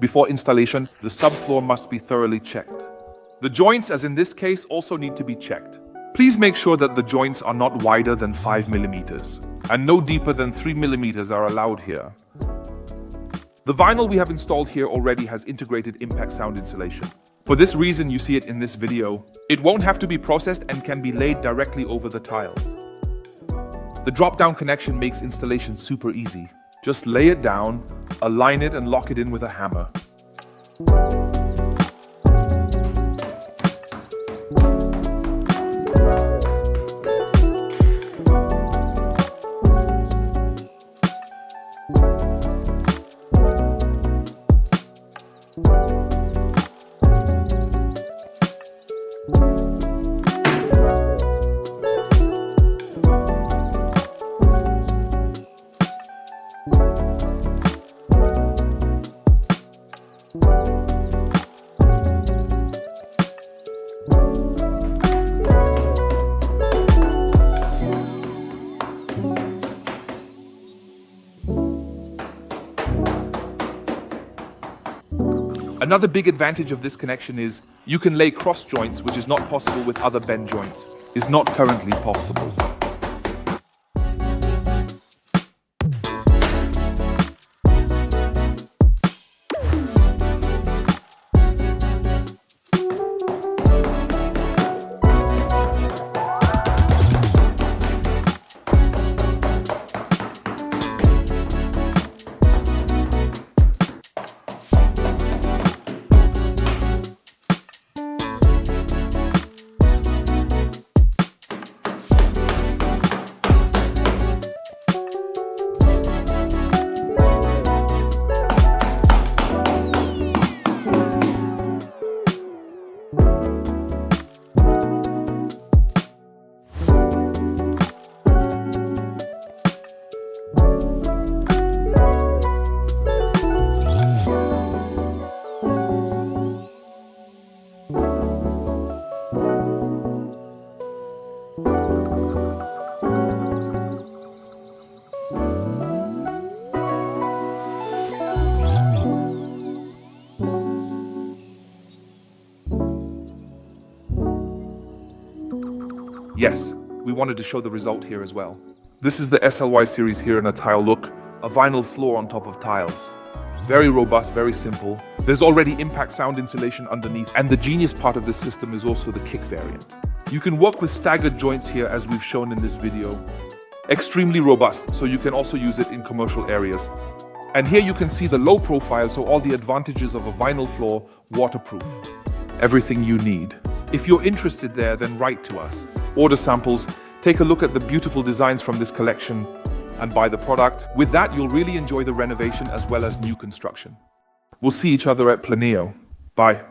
Before installation, the subfloor must be thoroughly checked. The joints, as in this case, also need to be checked. Please make sure that the joints are not wider than 5 millimeters, and no deeper than 3 millimeters are allowed here. The vinyl we have installed here already has integrated impact sound insulation. For this reason, you see it in this video. It won't have to be processed and can be laid directly over the tiles. The drop-down connection makes installation super easy. Just lay it down, align it, and lock it in with a hammer. Another big advantage of this connection is you can lay cross joints, which is not possible with other bend joints. Is not currently possible. Yes, we wanted to show the result here as well. This is the SLY series here in a tile look, a vinyl floor on top of tiles. Very robust, very simple. There's already impact sound insulation underneath, and the genius part of this system is also the kick variant. You can work with staggered joints here as we've shown in this video. Extremely robust, so you can also use it in commercial areas. And here you can see the low profile, so all the advantages of a vinyl floor, waterproof. Everything you need. If you're interested there, then write to us. Order samples, take a look at the beautiful designs from this collection, and buy the product. With that, you'll really enjoy the renovation as well as new construction. We'll see each other at Planeo. Bye.